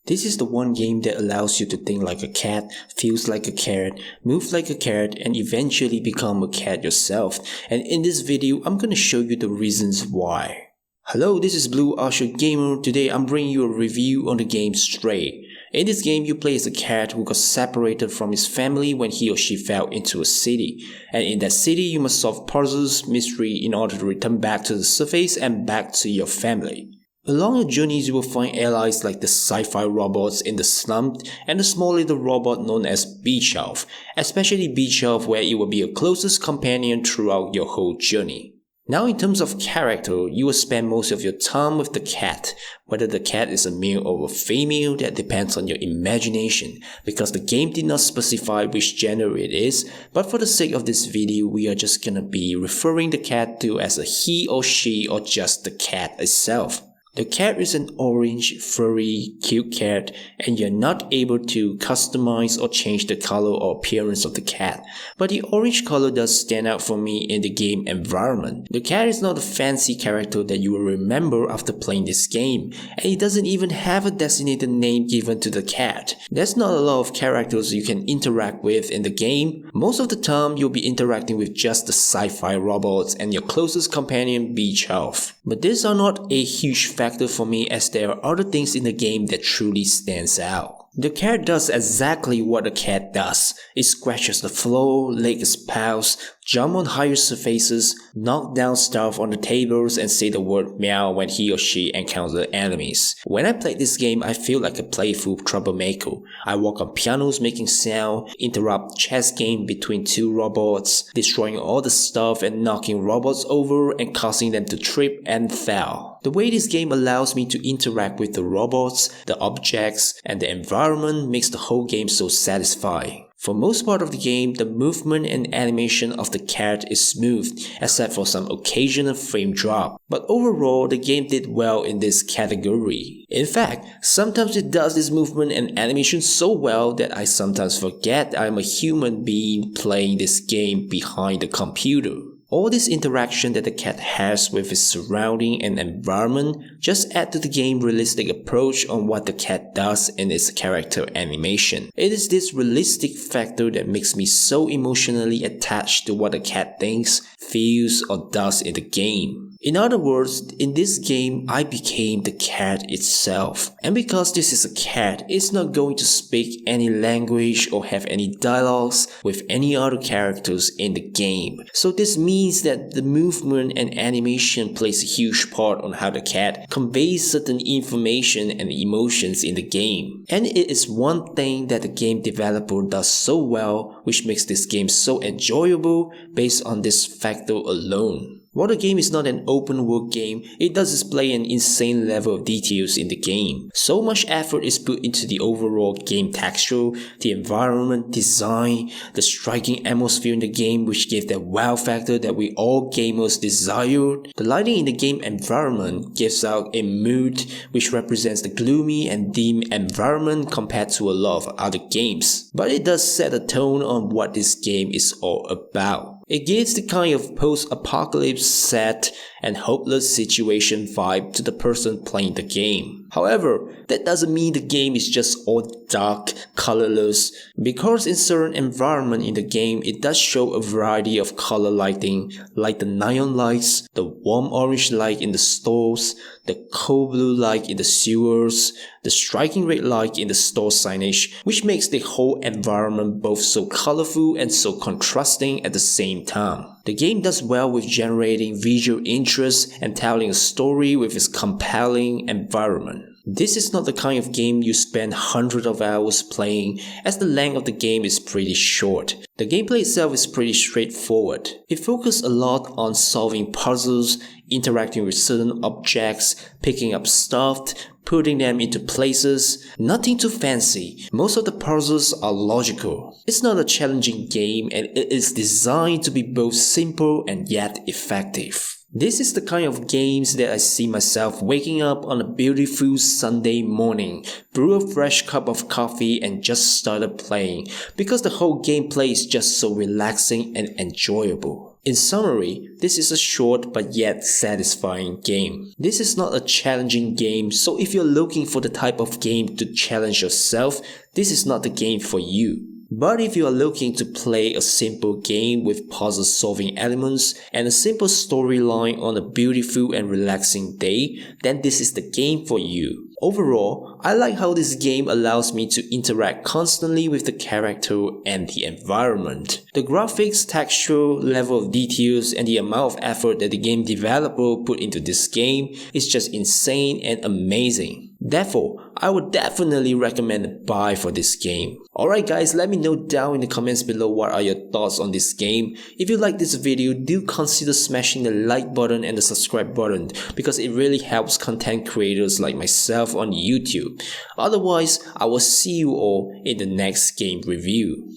This is the one game that allows you to think like a cat, feels like a cat, move like a cat, and eventually become a cat yourself. And in this video, I'm gonna show you the reasons why. Hello, this is Blue Usher Gamer. Today I'm bringing you a review on the game Stray. In this game, you play as a cat who got separated from his family when he or she fell into a city. And in that city, you must solve puzzles, mystery in order to return back to the surface and back to your family. Along your journeys, you will find allies like the sci-fi robots in the slump and the small little robot known as Beach Elf, especially Beach Elf where it will be your closest companion throughout your whole journey. Now in terms of character, you will spend most of your time with the cat. Whether the cat is a male or a female, that depends on your imagination, because the game did not specify which gender it is, but for the sake of this video, we are just gonna be referring the cat to as a he or she or just the cat itself. The cat is an orange, furry, cute cat, and you're not able to customize or change the color or appearance of the cat. But the orange color does stand out for me in the game environment. The cat is not a fancy character that you will remember after playing this game, and it doesn't even have a designated name given to the cat. There's not a lot of characters you can interact with in the game. Most of the time, you'll be interacting with just the sci-fi robots and your closest companion, Beach Elf. But these are not a huge factor for me, as there are other things in the game that truly stands out. The cat does exactly what a cat does. It scratches the floor, licks its paws, jump on higher surfaces, knock down stuff on the tables, and say the word meow when he or she encounters enemies. When I played this game, I feel like a playful troublemaker. I walk on pianos making sound, interrupt chess game between two robots, destroying all the stuff and knocking robots over and causing them to trip and fall. The way this game allows me to interact with the robots, the objects, and the environment makes the whole game so satisfying. For most part of the game, the movement and animation of the cat is smooth, except for some occasional frame drop. But overall, the game did well in this category. In fact, sometimes it does this movement and animation so well that I sometimes forget I'm a human being playing this game behind the computer. All this interaction that the cat has with its surrounding and environment just add to the game's realistic approach on what the cat does in its character animation. It is this realistic factor that makes me so emotionally attached to what the cat thinks, feels, or does in the game. In other words, in this game, I became the cat itself. And because this is a cat, it's not going to speak any language or have any dialogues with any other characters in the game. So this means that the movement and animation plays a huge part on how the cat conveys certain information and emotions in the game. And it is one thing that the game developer does so well, which makes this game so enjoyable based on this factor alone. While the game is not an open world game, it does display an insane level of details in the game. So much effort is put into the overall game texture, the environment, design, the striking atmosphere in the game which gives that wow factor that we all gamers desire. The lighting in the game environment gives out a mood which represents the gloomy and dim environment compared to a lot of other games. But it does set a tone on what this game is all about. It gives the kind of post-apocalypse sad and hopeless situation vibe to the person playing the game. However, that doesn't mean the game is just all dark, colorless, because in certain environment in the game, it does show a variety of color lighting, like the neon lights, the warm orange light in the stores, the cold blue light in the sewers, the striking red light in the store signage, which makes the whole environment both so colorful and so contrasting at the same time. The game does well with generating visual interest and telling a story with its compelling environment. This is not the kind of game you spend hundreds of hours playing, as the length of the game is pretty short. The gameplay itself is pretty straightforward. It focuses a lot on solving puzzles, interacting with certain objects, picking up stuff, putting them into places. Nothing too fancy. Most of the puzzles are logical. It's not a challenging game, and it is designed to be both simple and yet effective. This is the kind of games that I see myself waking up on a beautiful Sunday morning, brew a fresh cup of coffee and just started playing, because the whole gameplay is just so relaxing and enjoyable. In summary, this is a short but yet satisfying game. This is not a challenging game, so if you're looking for the type of game to challenge yourself, this is not the game for you. But if you are looking to play a simple game with puzzle-solving elements and a simple storyline on a beautiful and relaxing day, then this is the game for you. Overall, I like how this game allows me to interact constantly with the character and the environment. The graphics, texture, level of details, and the amount of effort that the game developer put into this game is just insane and amazing. Therefore, I would definitely recommend a buy for this game. Alright guys, let me know down in the comments below what are your thoughts on this game. If you like this video, do consider smashing the like button and the subscribe button because it really helps content creators like myself on YouTube. Otherwise, I will see you all in the next game review.